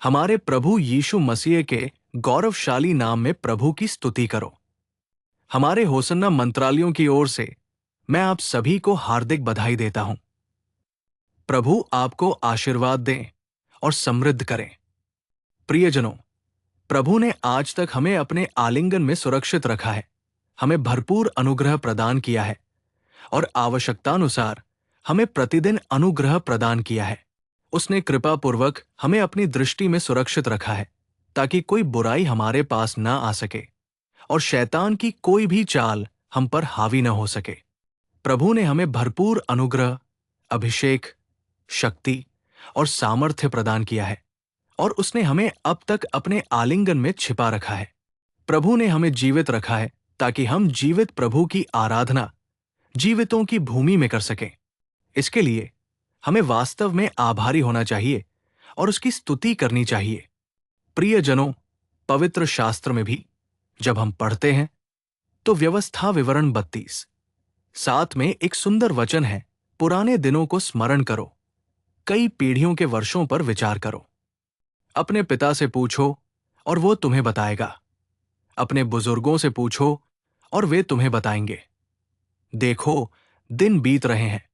हमारे प्रभु यीशु मसीह के गौरवशाली नाम में प्रभु की स्तुति करो। हमारे होसन्ना मंत्रालयों की ओर से मैं आप सभी को हार्दिक बधाई देता हूं। प्रभु आपको आशीर्वाद दें और समृद्ध करें। प्रियजनों, प्रभु ने आज तक हमें अपने आलिंगन में सुरक्षित रखा है, हमें भरपूर अनुग्रह प्रदान किया है और आवश्यकतानुसार हमें प्रतिदिन अनुग्रह प्रदान किया है। उसने कृपापूर्वक हमें अपनी दृष्टि में सुरक्षित रखा है ताकि कोई बुराई हमारे पास ना आ सके और शैतान की कोई भी चाल हम पर हावी न हो सके। प्रभु ने हमें भरपूर अनुग्रह, अभिषेक, शक्ति और सामर्थ्य प्रदान किया है और उसने हमें अब तक अपने आलिंगन में छिपा रखा है। प्रभु ने हमें जीवित रखा है ताकि हम जीवित प्रभु की आराधना जीवितों की भूमि में कर सकें। इसके लिए हमें वास्तव में आभारी होना चाहिए और उसकी स्तुति करनी चाहिए। प्रियजनों, पवित्र शास्त्र में भी जब हम पढ़ते हैं तो व्यवस्था विवरण 32:7 में एक सुंदर वचन है, पुराने दिनों को स्मरण करो, कई पीढ़ियों के वर्षों पर विचार करो। अपने पिता से पूछो और वो तुम्हें बताएगा, अपने बुजुर्गों से पूछो और वे तुम्हें बताएंगे। देखो, दिन बीत रहे हैं।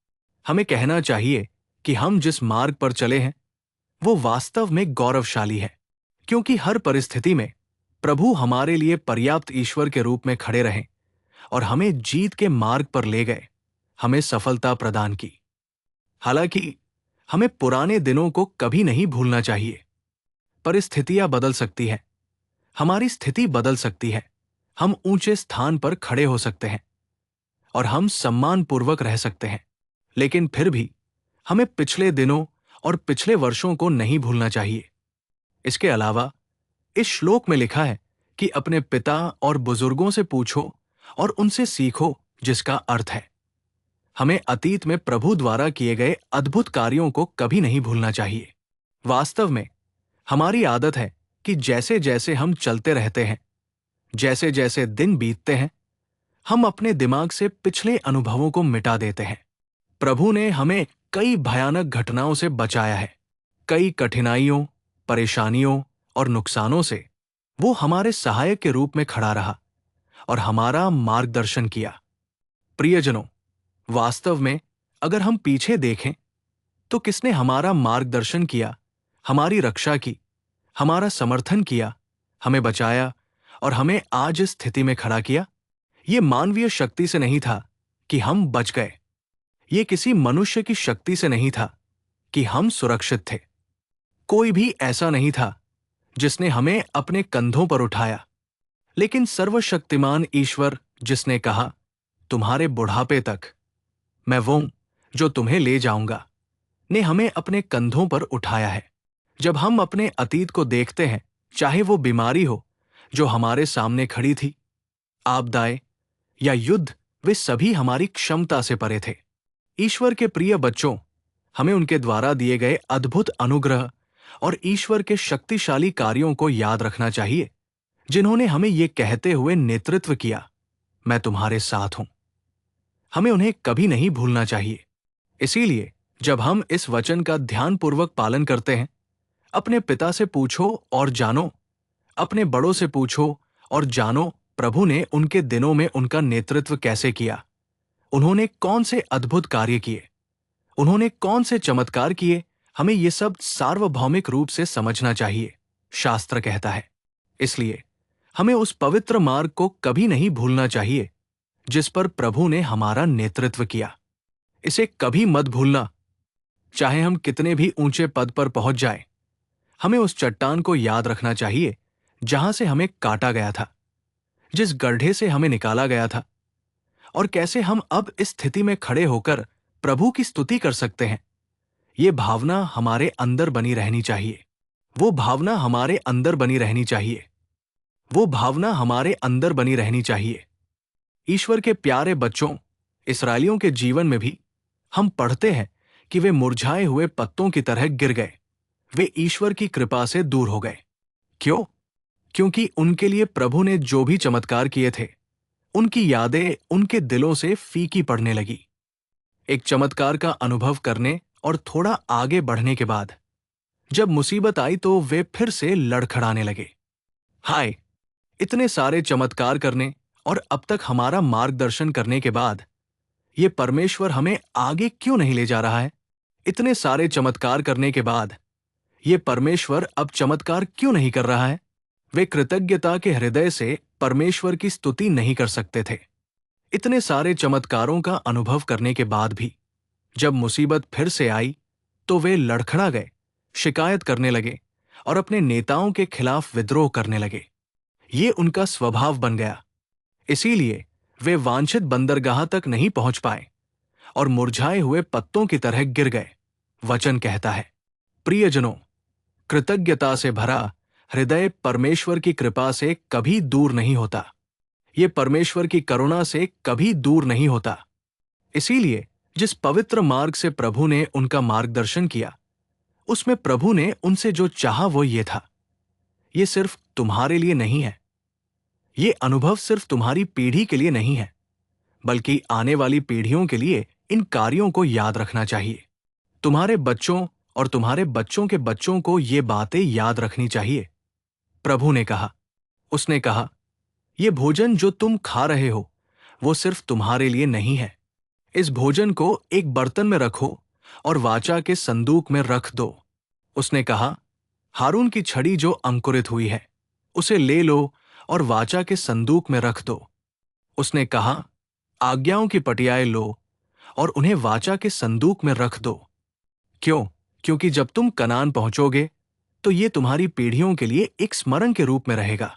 हमें कहना चाहिए कि हम जिस मार्ग पर चले हैं वो वास्तव में गौरवशाली है, क्योंकि हर परिस्थिति में प्रभु हमारे लिए पर्याप्त ईश्वर के रूप में खड़े रहे और हमें जीत के मार्ग पर ले गए, हमें सफलता प्रदान की। हालांकि हमें पुराने दिनों को कभी नहीं भूलना चाहिए। परिस्थितियां बदल सकती हैं, हमारी स्थिति बदल सकती है, हम ऊंचे स्थान पर खड़े हो सकते हैं और हम सम्मानपूर्वक रह सकते हैं, लेकिन फिर भी हमें पिछले दिनों और पिछले वर्षों को नहीं भूलना चाहिए। इसके अलावा इस श्लोक में लिखा है कि अपने पिता और बुजुर्गों से पूछो और उनसे सीखो, जिसका अर्थ है हमें अतीत में प्रभु द्वारा किए गए अद्भुत कार्यों को कभी नहीं भूलना चाहिए। वास्तव में हमारी आदत है कि जैसे जैसे हम चलते रहते हैं, जैसे जैसे दिन बीतते हैं, हम अपने दिमाग से पिछले अनुभवों को मिटा देते हैं। प्रभु ने हमें कई भयानक घटनाओं से बचाया है, कई कठिनाइयों, परेशानियों और नुकसानों से वो हमारे सहायक के रूप में खड़ा रहा और हमारा मार्गदर्शन किया। प्रियजनों, वास्तव में अगर हम पीछे देखें तो किसने हमारा मार्गदर्शन किया, हमारी रक्षा की, हमारा समर्थन किया, हमें बचाया और हमें आज इस स्थिति में खड़ा किया? ये मानवीय शक्ति से नहीं था कि हम बच गए, ये किसी मनुष्य की शक्ति से नहीं था कि हम सुरक्षित थे। कोई भी ऐसा नहीं था जिसने हमें अपने कंधों पर उठाया, लेकिन सर्वशक्तिमान ईश्वर जिसने कहा, तुम्हारे बुढ़ापे तक मैं वो जो तुम्हें ले जाऊंगा, ने हमें अपने कंधों पर उठाया है। जब हम अपने अतीत को देखते हैं, चाहे वो बीमारी हो जो हमारे सामने खड़ी थी, आपदाएं या युद्ध, वे सभी हमारी क्षमता से परे थे। ईश्वर के प्रिय बच्चों, हमें उनके द्वारा दिए गए अद्भुत अनुग्रह और ईश्वर के शक्तिशाली कार्यों को याद रखना चाहिए, जिन्होंने हमें ये कहते हुए नेतृत्व किया, मैं तुम्हारे साथ हूं। हमें उन्हें कभी नहीं भूलना चाहिए। इसीलिए जब हम इस वचन का ध्यानपूर्वक पालन करते हैं, अपने पिता से पूछो और जानो, अपने बड़ों से पूछो और जानो प्रभु ने उनके दिनों में उनका नेतृत्व कैसे किया, उन्होंने कौन से अद्भुत कार्य किए, उन्होंने कौन से चमत्कार किए, हमें ये सब सार्वभौमिक रूप से समझना चाहिए, शास्त्र कहता है। इसलिए हमें उस पवित्र मार्ग को कभी नहीं भूलना चाहिए जिस पर प्रभु ने हमारा नेतृत्व किया। इसे कभी मत भूलना। चाहे हम कितने भी ऊंचे पद पर पहुंच जाएं, हमें उस चट्टान को याद रखना चाहिए जहां से हमें काटा गया था, जिस गड्ढे से हमें निकाला गया था, और कैसे हम अब इस स्थिति में खड़े होकर प्रभु की स्तुति कर सकते हैं। ये भावना हमारे अंदर बनी रहनी चाहिए। वो भावना हमारे अंदर बनी रहनी चाहिए। वो भावना हमारे अंदर बनी रहनी चाहिए। ईश्वर के प्यारे बच्चों, इस्राएलियों के जीवन में भी हम पढ़ते हैं कि वे मुरझाए हुए पत्तों की तरह गिर गए, वे ईश्वर की कृपा से दूर हो गए। क्यों? क्योंकि उनके लिए प्रभु ने जो भी चमत्कार किए थे, उनकी यादें उनके दिलों से फीकी पड़ने लगी। एक चमत्कार का अनुभव करने और थोड़ा आगे बढ़ने के बाद जब मुसीबत आई तो वे फिर से लड़खड़ाने लगे। हाय, इतने सारे चमत्कार करने और अब तक हमारा मार्गदर्शन करने के बाद ये परमेश्वर हमें आगे क्यों नहीं ले जा रहा है? इतने सारे चमत्कार करने के बाद ये परमेश्वर अब चमत्कार क्यों नहीं कर रहा है? वे कृतज्ञता के हृदय से परमेश्वर की स्तुति नहीं कर सकते थे। इतने सारे चमत्कारों का अनुभव करने के बाद भी जब मुसीबत फिर से आई तो वे लड़खड़ा गए, शिकायत करने लगे और अपने नेताओं के खिलाफ विद्रोह करने लगे। ये उनका स्वभाव बन गया। इसीलिए वे वांछित बंदरगाह तक नहीं पहुंच पाए और मुरझाए हुए पत्तों की तरह गिर गए। वचन कहता है, प्रियजनों, कृतज्ञता से भरा हृदय परमेश्वर की कृपा से कभी दूर नहीं होता। ये परमेश्वर की करुणा से कभी दूर नहीं होता। इसीलिए जिस पवित्र मार्ग से प्रभु ने उनका मार्गदर्शन किया, उसमें प्रभु ने उनसे जो चाहा वो ये था। ये सिर्फ तुम्हारे लिए नहीं है। ये अनुभव सिर्फ तुम्हारी पीढ़ी के लिए नहीं है, बल्कि आने वाली पीढ़ियों के लिए इन कार्यों को याद रखना चाहिए। तुम्हारे बच्चों और तुम्हारे बच्चों के बच्चों को ये बातें याद रखनी चाहिए। प्रभु ने कहा, उसने कहा, ये भोजन जो तुम खा रहे हो वो सिर्फ तुम्हारे लिए नहीं है। इस भोजन को एक बर्तन में रखो और वाचा के संदूक में रख दो। उसने कहा, हारून की छड़ी जो अंकुरित हुई है उसे ले लो और वाचा के संदूक में रख दो। उसने कहा, आज्ञाओं की पटियाएं लो और उन्हें वाचा के संदूक में रख दो। क्यों? क्योंकि जब तुम कनान पहुंचोगे तो ये तुम्हारी पीढ़ियों के लिए एक स्मरण के रूप में रहेगा।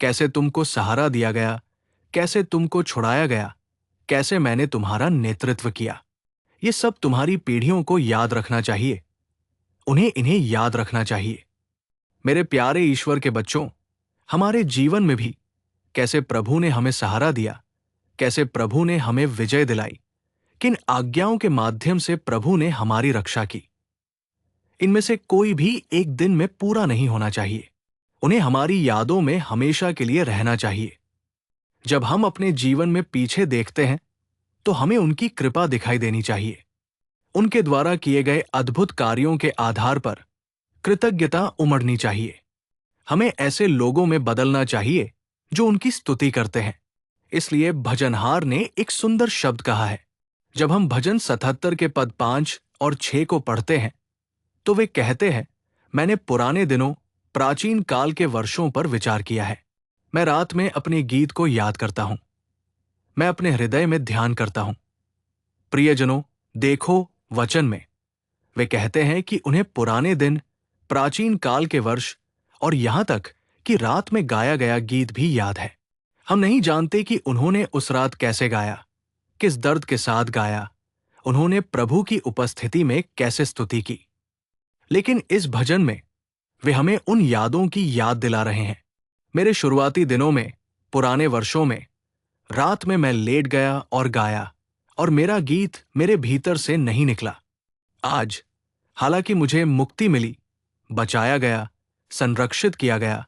कैसे तुमको सहारा दिया गया, कैसे तुमको छुड़ाया गया, कैसे मैंने तुम्हारा नेतृत्व किया। ये सब तुम्हारी पीढ़ियों को याद रखना चाहिए। इन्हें याद रखना चाहिए। मेरे प्यारे ईश्वर के बच्चों, हमारे जीवन में भी कैसे प्रभु ने हमें सहारा दिया, कैसे प्रभु ने हमें विजय दिलाई, किन आज्ञाओं के माध्यम से प्रभु ने हमारी रक्षा की। इनमें से कोई भी एक दिन में पूरा नहीं होना चाहिए। उन्हें हमारी यादों में हमेशा के लिए रहना चाहिए। जब हम अपने जीवन में पीछे देखते हैं तो हमें उनकी कृपा दिखाई देनी चाहिए। उनके द्वारा किए गए अद्भुत कार्यों के आधार पर कृतज्ञता उमड़नी चाहिए। हमें ऐसे लोगों में बदलना चाहिए जो उनकी स्तुति करते हैं। इसलिए भजनहार ने एक सुंदर शब्द कहा है। जब हम भजन 77 के पद 5 और 6 को पढ़ते हैं तो वे कहते हैं, मैंने पुराने दिनों, प्राचीन काल के वर्षों पर विचार किया है। मैं रात में अपने गीत को याद करता हूं, मैं अपने हृदय में ध्यान करता हूं। प्रियजनों, देखो वचन में वे कहते हैं कि उन्हें पुराने दिन, प्राचीन काल के वर्ष और यहां तक कि रात में गाया गया गीत भी याद है। हम नहीं जानते कि उन्होंने उस रात कैसे गाया, किस दर्द के साथ गाया, उन्होंने प्रभु की उपस्थिति में कैसे स्तुति की। लेकिन इस भजन में वे हमें उन यादों की याद दिला रहे हैं। मेरे शुरुआती दिनों में, पुराने वर्षों में, रात में मैं लेट गया और गाया और मेरा गीत मेरे भीतर से नहीं निकला। आज हालांकि मुझे मुक्ति मिली, बचाया गया, संरक्षित किया गया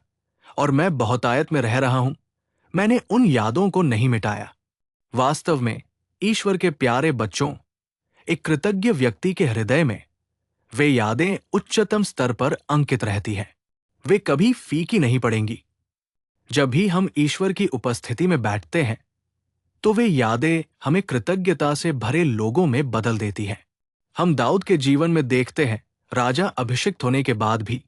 और मैं बहुतायत में रह रहा हूं, मैंने उन यादों को नहीं मिटाया। वास्तव में ईश्वर के प्यारे बच्चों, एक कृतज्ञ व्यक्ति के हृदय में वे यादें उच्चतम स्तर पर अंकित रहती हैं। वे कभी फीकी नहीं पड़ेंगी। जब भी हम ईश्वर की उपस्थिति में बैठते हैं तो वे यादें हमें कृतज्ञता से भरे लोगों में बदल देती हैं। हम दाऊद के जीवन में देखते हैं, राजा अभिषिक्त होने के बाद भी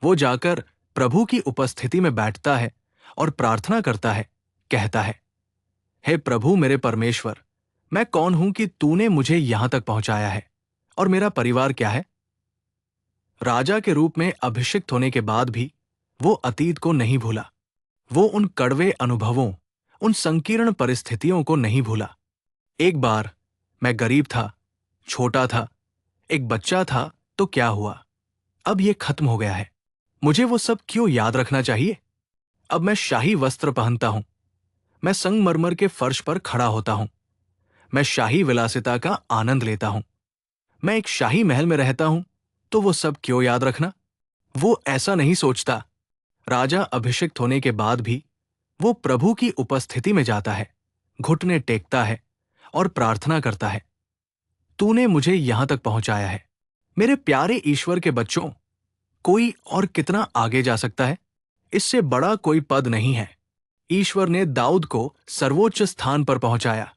वो जाकर प्रभु की उपस्थिति में बैठता है और प्रार्थना करता है, कहता है, हे प्रभु मेरे परमेश्वर, मैं कौन हूं कि तूने मुझे यहां तक पहुंचाया है और मेरा परिवार क्या है। राजा के रूप में अभिषिक्त होने के बाद भी वो अतीत को नहीं भूला। वो उन कड़वे अनुभवों, उन संकीर्ण परिस्थितियों को नहीं भूला। एक बार मैं गरीब था, छोटा था, एक बच्चा था, तो क्या हुआ? अब ये खत्म हो गया है। मुझे वो सब क्यों याद रखना चाहिए? अब मैं शाही वस्त्र पहनता हूं, मैं संगमरमर के फर्श पर खड़ा होता हूं, मैं शाही विलासिता का आनंद लेता हूं, मैं एक शाही महल में रहता हूं, तो वो सब क्यों याद रखना? वो ऐसा नहीं सोचता। राजा अभिषिक्त होने के बाद भी वो प्रभु की उपस्थिति में जाता है, घुटने टेकता है और प्रार्थना करता है, तूने मुझे यहां तक पहुंचाया है, मेरे प्यारे ईश्वर के बच्चों, कोई और कितना आगे जा सकता है? इससे बड़ा कोई पद नहीं है। ईश्वर ने दाऊद को सर्वोच्च स्थान पर पहुंचाया।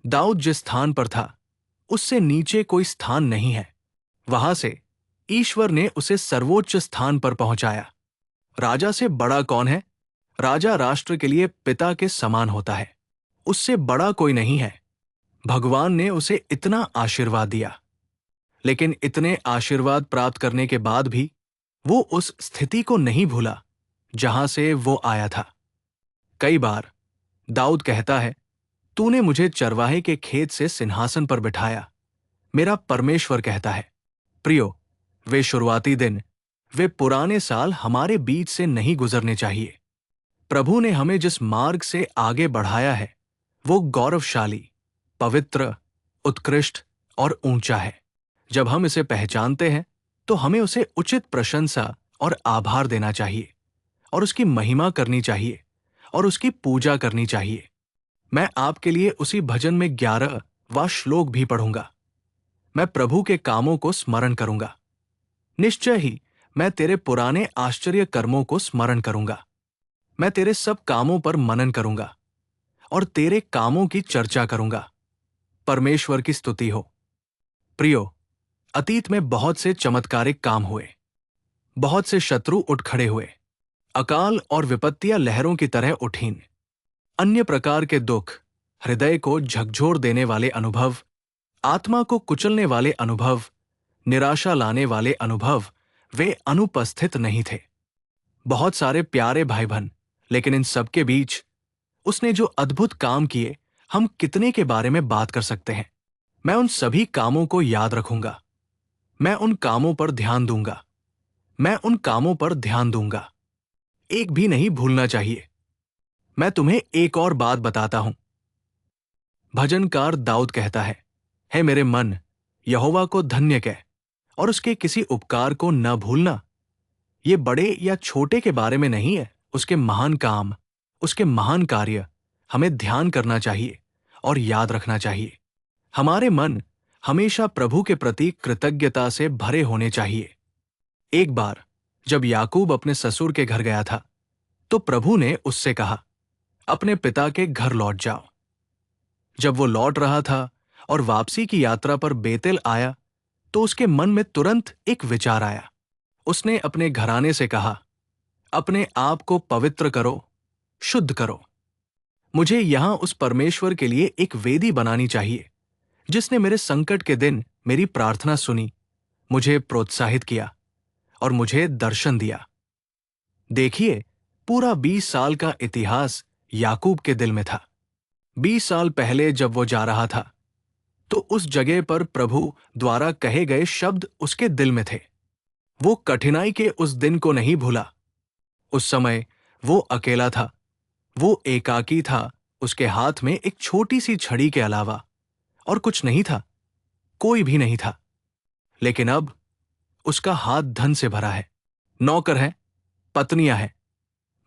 दाऊद जिस स्थान पर था, उससे नीचे कोई स्थान नहीं है। वहां से ईश्वर ने उसे सर्वोच्च स्थान पर पहुंचाया। राजा से बड़ा कौन है? राजा राष्ट्र के लिए पिता के समान होता है। उससे बड़ा कोई नहीं है। भगवान ने उसे इतना आशीर्वाद दिया, लेकिन इतने आशीर्वाद प्राप्त करने के बाद भी वो उस स्थिति को नहीं भूला जहां से वो आया था। कई बार दाऊद कहता है, तूने मुझे चरवाहे के खेत से सिंहासन पर बिठाया। मेरा परमेश्वर कहता है, प्रियो, वे शुरुआती दिन, वे पुराने साल हमारे बीच से नहीं गुजरने चाहिए। प्रभु ने हमें जिस मार्ग से आगे बढ़ाया है, वो गौरवशाली, पवित्र, उत्कृष्ट और ऊंचा है। जब हम इसे पहचानते हैं, तो हमें उसे उचित प्रशंसा और आभार देना चाहिए, और उसकी महिमा करनी चाहिए, और उसकी पूजा करनी चाहिए। मैं आपके लिए उसी भजन में 11वां श्लोक भी पढ़ूंगा। मैं प्रभु के कामों को स्मरण करूंगा। निश्चय ही मैं तेरे पुराने आश्चर्य कर्मों को स्मरण करूंगा। मैं तेरे सब कामों पर मनन करूंगा और तेरे कामों की चर्चा करूंगा। परमेश्वर की स्तुति हो। प्रियो, अतीत में बहुत से चमत्कारिक काम हुए। बहुत से शत्रु उठ खड़े हुए। अकाल और विपत्तियां लहरों की तरह उठीं। अन्य प्रकार के दुख, हृदय को झकझोर देने वाले अनुभव, आत्मा को कुचलने वाले अनुभव, निराशा लाने वाले अनुभव, वे अनुपस्थित नहीं थे। बहुत सारे प्यारे भाई बहन, लेकिन इन सब के बीच उसने जो अद्भुत काम किए, हम कितने के बारे में बात कर सकते हैं। मैं उन सभी कामों को याद रखूंगा। मैं उन कामों पर ध्यान दूंगा। मैं उन कामों पर ध्यान दूंगा। एक भी नहीं भूलना चाहिए। मैं तुम्हें एक और बात बताता हूं। भजनकार दाऊद कहता है, हे मेरे मन, यहोवा को धन्य कह और उसके किसी उपकार को न भूलना। ये बड़े या छोटे के बारे में नहीं है। उसके महान काम, उसके महान कार्य हमें ध्यान करना चाहिए और याद रखना चाहिए। हमारे मन हमेशा प्रभु के प्रति कृतज्ञता से भरे होने चाहिए। एक बार जब याकूब अपने ससुर के घर गया था, तो प्रभु ने उससे कहा, अपने पिता के घर लौट जाओ। जब वो लौट रहा था और वापसी की यात्रा पर बेतेल आया, तो उसके मन में तुरंत एक विचार आया। उसने अपने घराने से कहा, अपने आप को पवित्र करो, शुद्ध करो। मुझे यहां उस परमेश्वर के लिए एक वेदी बनानी चाहिए, जिसने मेरे संकट के दिन मेरी प्रार्थना सुनी, मुझे प्रोत्साहित किया और मुझे दर्शन दिया। देखिए, पूरा 20 साल का इतिहास याकूब के दिल में था। 20 साल पहले जब वो जा रहा था, तो उस जगह पर प्रभु द्वारा कहे गए शब्द उसके दिल में थे। वो कठिनाई के उस दिन को नहीं भूला। उस समय वो अकेला था। वो एकाकी था। उसके हाथ में एक छोटी सी छड़ी के अलावा और कुछ नहीं था। कोई भी नहीं था। लेकिन अब उसका हाथ धन से भरा है। नौकर है, पत्नियां हैं,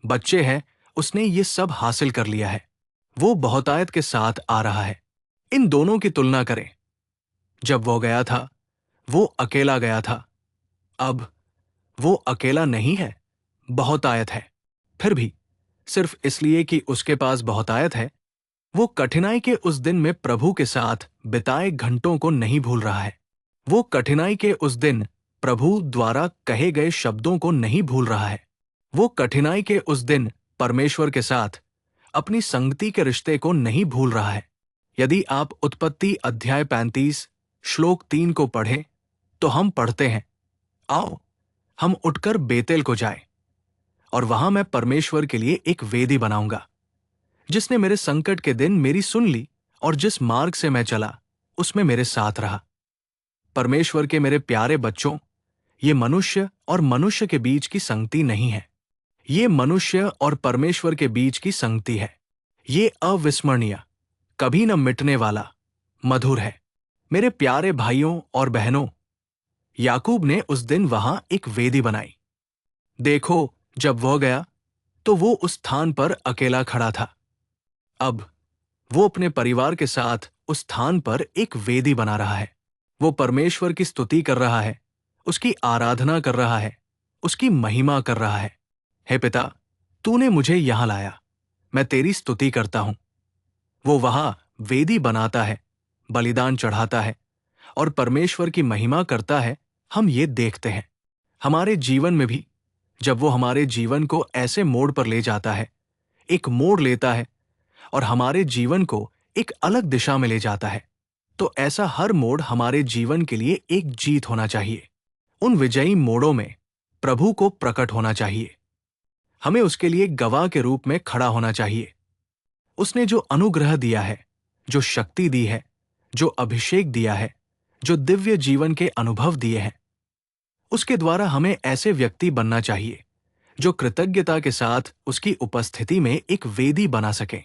बच्चे हैं। उसने ये सब हासिल कर लिया है। वो बहुतायत के साथ आ रहा है। इन दोनों की तुलना करें। जब वो गया था, वो अकेला गया था। अब वो अकेला नहीं है, बहुतायत है। फिर भी सिर्फ इसलिए कि उसके पास बहुतायत है, वो कठिनाई के उस दिन में प्रभु के साथ बिताए घंटों को नहीं भूल रहा है। वो कठिनाई के उस दिन प्रभु द्वारा कहे गए शब्दों को नहीं भूल रहा है। वो कठिनाई के उस दिन परमेश्वर के साथ अपनी संगति के रिश्ते को नहीं भूल रहा है। यदि आप उत्पत्ति अध्याय 35 श्लोक 3 को पढ़ें, तो हम पढ़ते हैं, आओ हम उठकर बेतेल को जाएं, और वहां मैं परमेश्वर के लिए एक वेदी बनाऊंगा, जिसने मेरे संकट के दिन मेरी सुन ली और जिस मार्ग से मैं चला उसमें मेरे साथ रहा। परमेश्वर के मेरे प्यारे बच्चों, ये मनुष्य और मनुष्य के बीच की संगति नहीं है। ये मनुष्य और परमेश्वर के बीच की संगति है। ये अविस्मरणीय, कभी न मिटने वाला, मधुर है। मेरे प्यारे भाइयों और बहनों, याकूब ने उस दिन वहां एक वेदी बनाई। देखो, जब वह गया तो वो उस स्थान पर अकेला खड़ा था। अब वो अपने परिवार के साथ उस स्थान पर एक वेदी बना रहा है। वो परमेश्वर की स्तुति कर रहा है, उसकी आराधना कर रहा है, उसकी महिमा कर रहा है। हे पिता, तूने मुझे यहां लाया, मैं तेरी स्तुति करता हूं। वो वहां वेदी बनाता है, बलिदान चढ़ाता है और परमेश्वर की महिमा करता है। हम ये देखते हैं हमारे जीवन में भी, जब वो हमारे जीवन को ऐसे मोड़ पर ले जाता है, एक मोड़ लेता है और हमारे जीवन को एक अलग दिशा में ले जाता है, तो ऐसा हर मोड़ हमारे जीवन के लिए एक जीत होना चाहिए। उन विजयी मोड़ों में प्रभु को प्रकट होना चाहिए। हमें उसके लिए गवाह के रूप में खड़ा होना चाहिए। उसने जो अनुग्रह दिया है, जो शक्ति दी है, जो अभिषेक दिया है, जो दिव्य जीवन के अनुभव दिए हैं, उसके द्वारा हमें ऐसे व्यक्ति बनना चाहिए जो कृतज्ञता के साथ उसकी उपस्थिति में एक वेदी बना सके।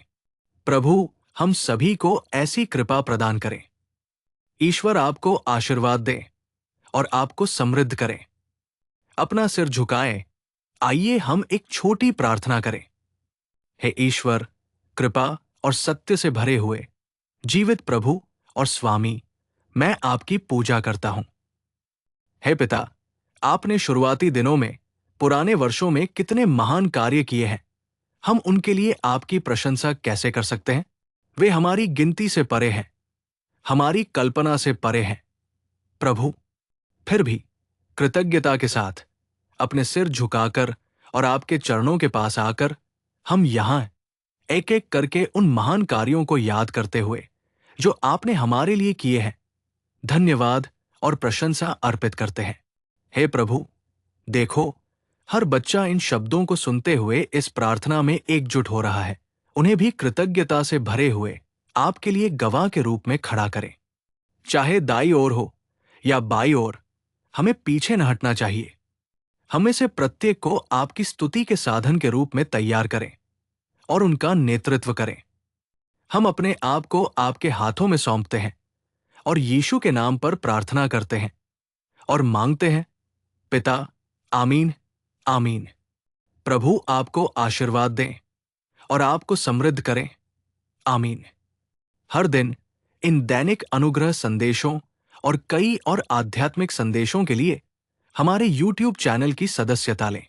प्रभु हम सभी को ऐसी कृपा प्रदान करें। ईश्वर आपको आशीर्वाद दे और आपको समृद्ध करें। अपना सिर झुकाएं। आइए हम एक छोटी प्रार्थना करें। हे ईश्वर, कृपा और सत्य से भरे हुए जीवित प्रभु और स्वामी, मैं आपकी पूजा करता हूं। हे पिता, आपने शुरुआती दिनों में, पुराने वर्षों में कितने महान कार्य किए हैं। हम उनके लिए आपकी प्रशंसा कैसे कर सकते हैं? वे हमारी गिनती से परे हैं, हमारी कल्पना से परे हैं। प्रभु, फिर भी कृतज्ञता के साथ अपने सिर झुकाकर और आपके चरणों के पास आकर हम यहां एक एक करके उन महान कार्यों को याद करते हुए जो आपने हमारे लिए किए हैं, धन्यवाद और प्रशंसा अर्पित करते हैं। हे प्रभु, देखो, हर बच्चा इन शब्दों को सुनते हुए इस प्रार्थना में एकजुट हो रहा है। उन्हें भी कृतज्ञता से भरे हुए आपके लिए गवाह के रूप में खड़ा करें। चाहे दाई ओर हो या बाई ओर, हमें पीछे न हटना चाहिए। हमें से प्रत्येक को आपकी स्तुति के साधन के रूप में तैयार करें और उनका नेतृत्व करें। हम अपने आप को आपके हाथों में सौंपते हैं और यीशु के नाम पर प्रार्थना करते हैं और मांगते हैं, पिता, आमीन, आमीन। प्रभु आपको आशीर्वाद दें और आपको समृद्ध करें। आमीन। हर दिन इन दैनिक अनुग्रह संदेशों और कई और आध्यात्मिक संदेशों के लिए हमारे YouTube चैनल की सदस्यता लें।